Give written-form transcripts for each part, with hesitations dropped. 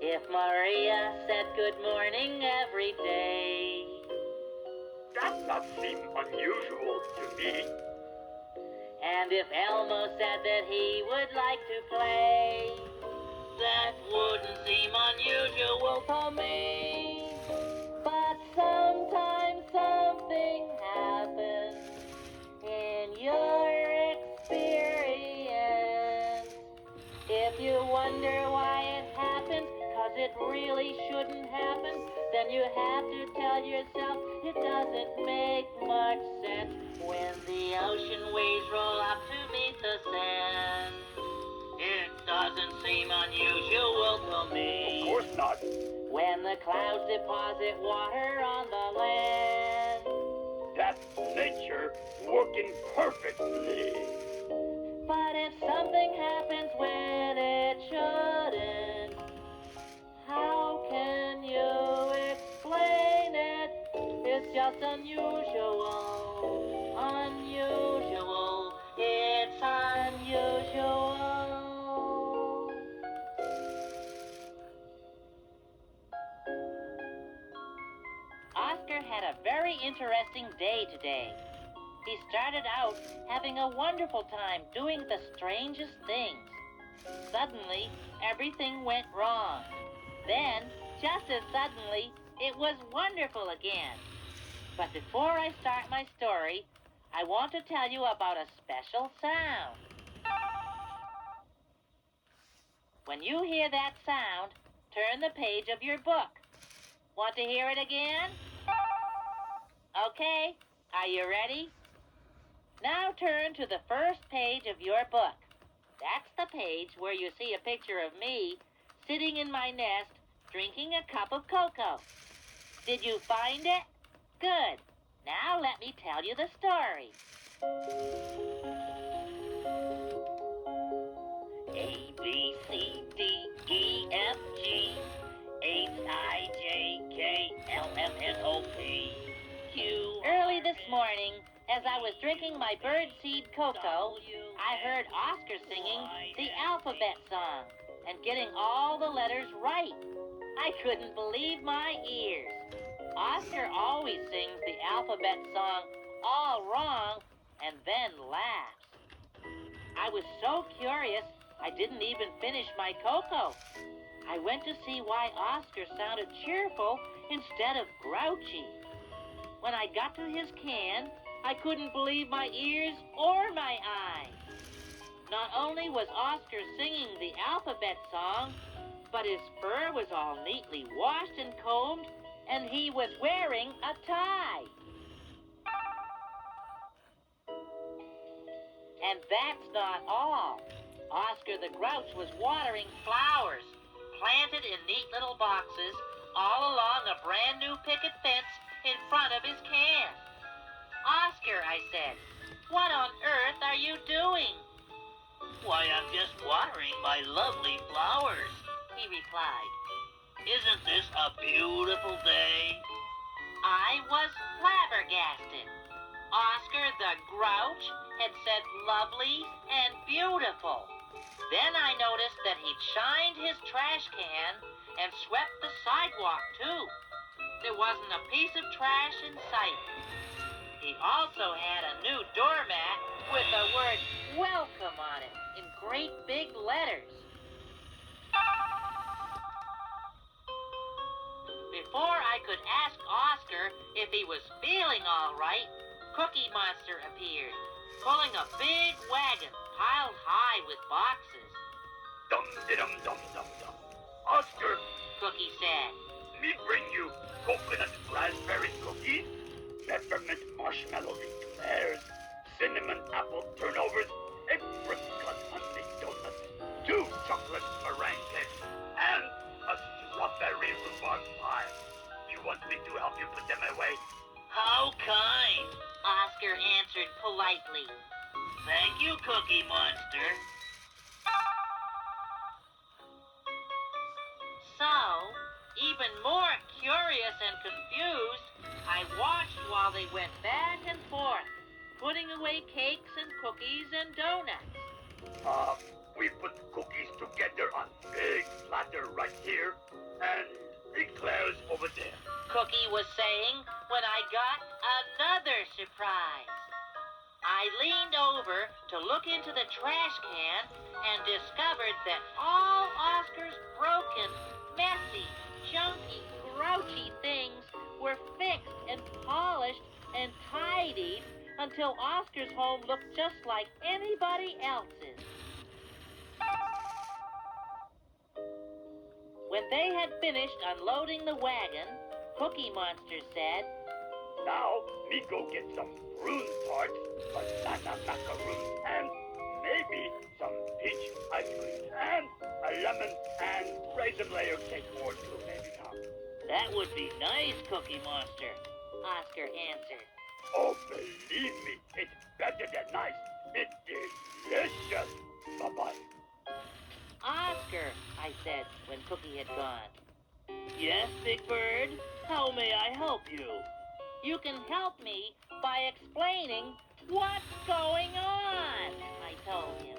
If Maria said good morning every day, That not seem unusual to me. and if Elmo said that he would like to play, that wouldn't seem unusual to me. But sometimes something happens in your experience. If you wonder why it happened, 'cause it really shouldn't happen, then you have to tell yourself it doesn't make much sense when the ocean waves roll up to meet the sand. It doesn't seem unusual to me. Of course not. When the clouds deposit water on the land. That's nature working perfectly. But if something happens when it shouldn't, how can you explain it? It's just unusual, unusual, it's unusual. Oscar had a very interesting day today. He started out having a wonderful time doing the strangest things. Suddenly, everything went wrong. Then, just as suddenly, it was wonderful again. But before I start my story, I want to tell you about a special sound. When you hear that sound, turn the page of your book. Want to hear it again? Okay, are you ready? Now turn to the first page of your book. That's the page where you see a picture of me sitting in my nest drinking a cup of cocoa. Did you find it? Good. Now let me tell you the story. A, B, C, D, E, F, G, H, I, J, K, L, M, N, O, P, Q. Early this morning, as I was drinking my birdseed cocoa, I heard Oscar singing the alphabet song and getting all the letters right. I couldn't believe my ears. Oscar always sings the alphabet song all wrong and then laughs. I was so curious, I didn't even finish my cocoa. I went to see why Oscar sounded cheerful instead of grouchy. When I got to his can, I couldn't believe my ears or my eyes. Not only was Oscar singing the alphabet song, but his fur was all neatly washed and combed, and he was wearing a tie. And that's not all. Oscar the Grouch was watering flowers, planted in neat little boxes, all along a brand new picket fence in front of his can. Oscar, I said, what on earth are you doing? Why, I'm just watering my lovely flowers, he replied. Isn't this a beautiful day? I was flabbergasted. Oscar the Grouch had said lovely and beautiful. Then I noticed that he'd shined his trash can and swept the sidewalk, too. There wasn't a piece of trash in sight. He also had a new doormat with the word welcome on it in great big letters. Before I could ask Oscar if he was feeling all right, Cookie Monster appeared, pulling a big wagon piled high with boxes. Dum-de-dum-dum-dum-dum. Oscar, Cookie said. me bring you coconut raspberry cookies, peppermint marshmallow eclairs, cinnamon apple turnovers, apricot honey donuts, 2 chocolate meringue cakes, and a strawberry rhubarb pie. You want me to help you put them away? How kind, Oscar answered politely. Thank you, Cookie Monster. So, even more curious and confused, I watched while they went back and forth, putting away cakes and cookies and donuts. We put cookies together on big platter right here, and eclairs over there. Cookie was saying when I got another surprise. I leaned over to look into the trash can and discovered that all Oscar's broken, messy, junky, grouchy things were fixed and polished and tidied until Oscar's home looked just like anybody else's. When they had finished unloading the wagon, Cookie Monster said, Now, me go get some prune tarts, banana macaroons, and maybe some peach ice cream, and a lemon and raisin layer cake or two, maybe, huh? That would be nice, Cookie Monster, Oscar answered. Oh, believe me, it's better than nice. It's delicious. Bye-bye. Oscar, I said when Cookie had gone. Yes, Big Bird? How may I help you? You can help me by explaining what's going on, I told him.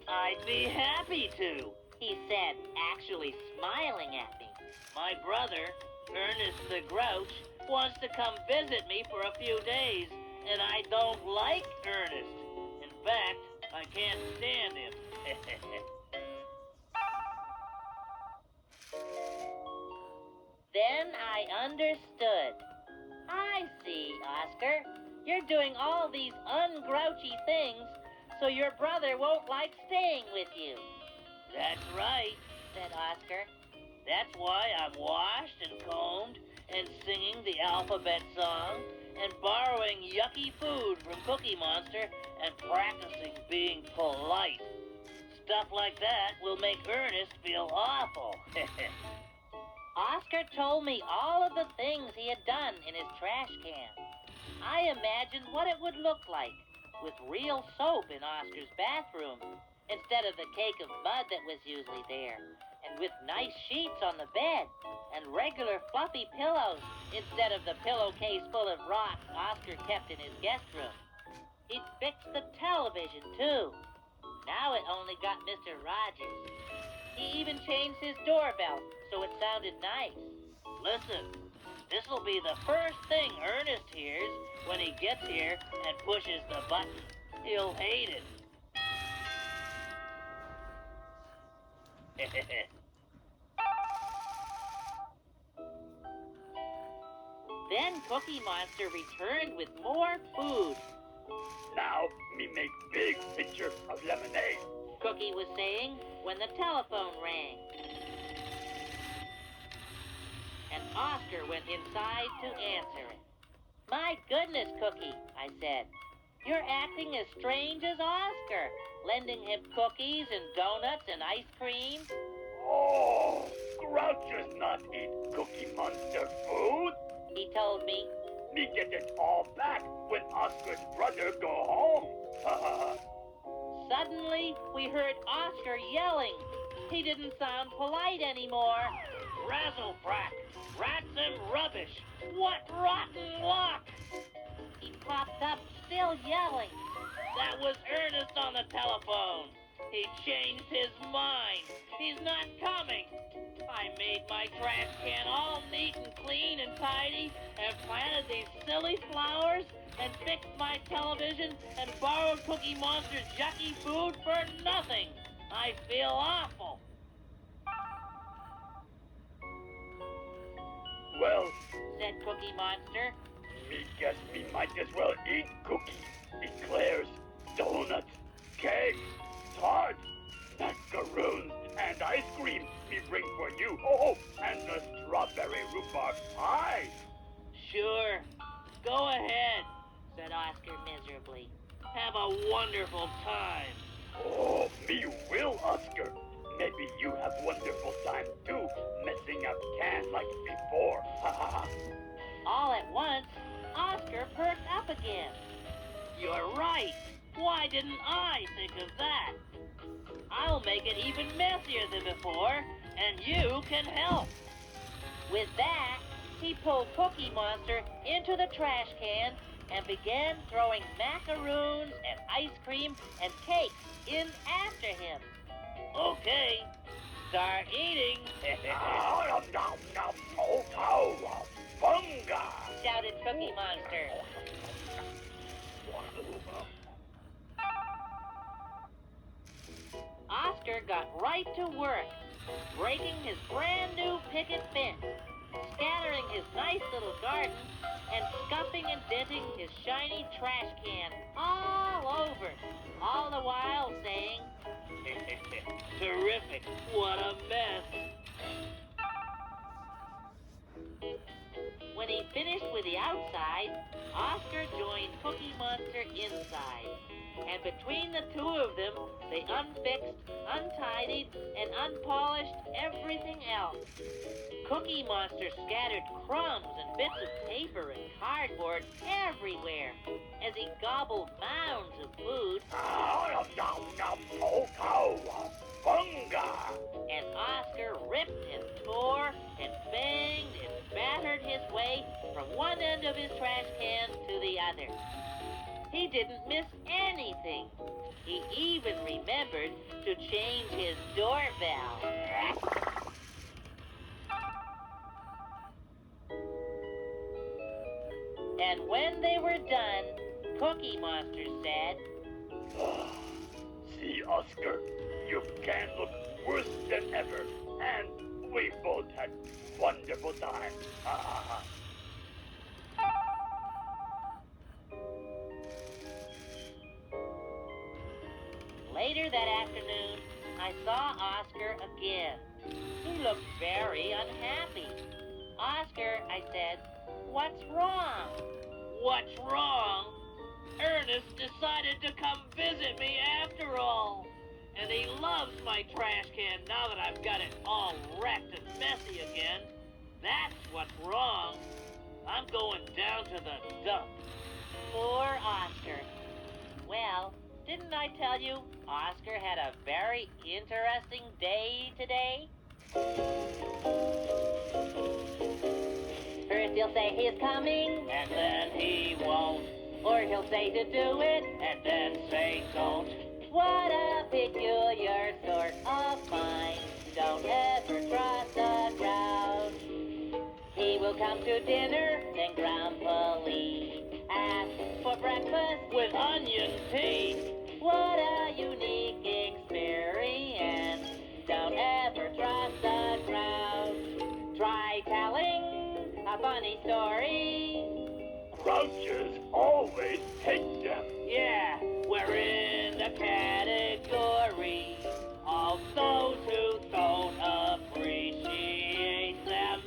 I'd be happy to, he said, actually smiling at me. My brother, Ernest the Grouch, wants to come visit me for a few days, and I don't like Ernest. In fact, I can't stand him. Then I understood. I see, Oscar. You're doing all these ungrouchy things so your brother won't like staying with you. That's right, said Oscar. That's why I'm washed and combed and singing the alphabet song and borrowing yucky food from Cookie Monster and practicing being polite. Stuff like that will make Ernest feel awful. Oscar told me all of the things he had done in his trash can. I imagined what it would look like with real soap in Oscar's bathroom instead of the cake of mud that was usually there, and with nice sheets on the bed and regular fluffy pillows instead of the pillowcase full of rocks Oscar kept in his guest room. He'd fixed the television, too. Now it only got Mr. Rogers. He even changed his doorbell so it sounded nice. Listen, this'll be the first thing Ernest hears when he gets here and pushes the button. He'll hate it. Then Cookie Monster returned with more food. Now, me make big pitcher of lemonade. Cookie was saying when the telephone rang. And Oscar went inside to answer it. My goodness, Cookie, I said. You're acting as strange as Oscar, lending him cookies and donuts and ice cream. Oh, Grouchers not eat Cookie Monster food. He told me. Me get it all back when Oscar's brother go home. Suddenly, we heard Oscar yelling. He didn't sound polite anymore. Razzle-brack, rats and rubbish, what rotten luck! He popped up, still yelling. That was Ernest on the telephone. He changed his mind. He's not coming. I made my trash can all neat and clean and tidy and planted these silly flowers and fixed my television and borrowed Cookie Monster's yucky food for nothing. I feel awful. Well, said Cookie Monster. me guess me might as well eat cookies, eclairs, donuts, cakes, tarts, macaroons, and ice cream me bring for you. Oh, and the strawberry rhubarb pie. Sure. Go ahead, said Oscar miserably. Have a wonderful time. Oh, me will, Oscar. Maybe you have wonderful time too, messing up cans like before. Ha ha ha. All at once, Oscar perked up again. You're right. Why didn't I think of that? I'll make it even messier than before, and you can help. With that, he pulled Cookie Monster into the trash can and began throwing macaroons and ice cream and cakes in after him. Okay, start eating, Nom, nom, nom, oh, bunga! shouted Cookie Monster. Oscar got right to work, breaking his brand new picket fence, scattering his nice little garden, and scuffing and denting his shiny trash can all over, all the while saying, "Terrific, what a mess." When he finished with the outside, Oscar joined Cookie Monster inside. And between the two of them, they unfixed, untidied, and unpolished everything else. Cookie Monster scattered crumbs and bits of paper and cardboard everywhere as he gobbled mounds of food. Nom, nom, nom, oh, bunga! And Oscar ripped and tore and banged and battered his way from one end of his trash can to the other. He didn't miss anything. He even remembered to change his doorbell. And when they were done, Cookie Monster said, See, Oscar, you can look worse than ever, and we both had wonderful time. Ha ha ha. Later that afternoon, I saw Oscar again. He looked very unhappy. Oscar, I said, what's wrong? What's wrong? Ernest decided to come visit me after all. And he loves my trash can now that I've got it all wrecked and messy again. That's what's wrong. I'm going down to the dump. Poor Oscar. Well, didn't I tell you Oscar had a very interesting day today? First he'll say he's coming, and then he won't. Or he'll say to do it, and then say don't. What a peculiar sort of mind. Don't ever trust a crowd. He will come to dinner, then grumpily ask for breakfast with onion tea. What a unique experience. Don't ever trust a crowd. Try telling a funny story. Grouches always hate them. Yeah, we're in the category of those who don't appreciate them.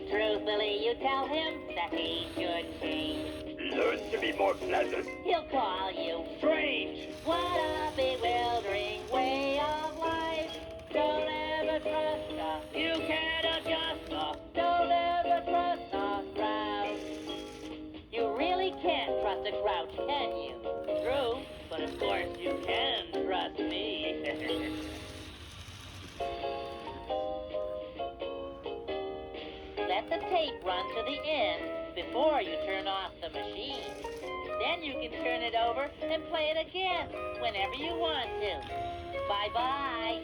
Truthfully, you tell him that he should change. Learn to be more pleasant. He'll call you strange. What a bewildering way of life. Don't ever trust us. You can't adjust us. Don't ever trust a crowd. You really can't trust a grouch, can you? True, but of course you can trust me. Let the tape run to the end before you turn off the machine. Then you can turn it over and play it again whenever you want to. Bye-bye.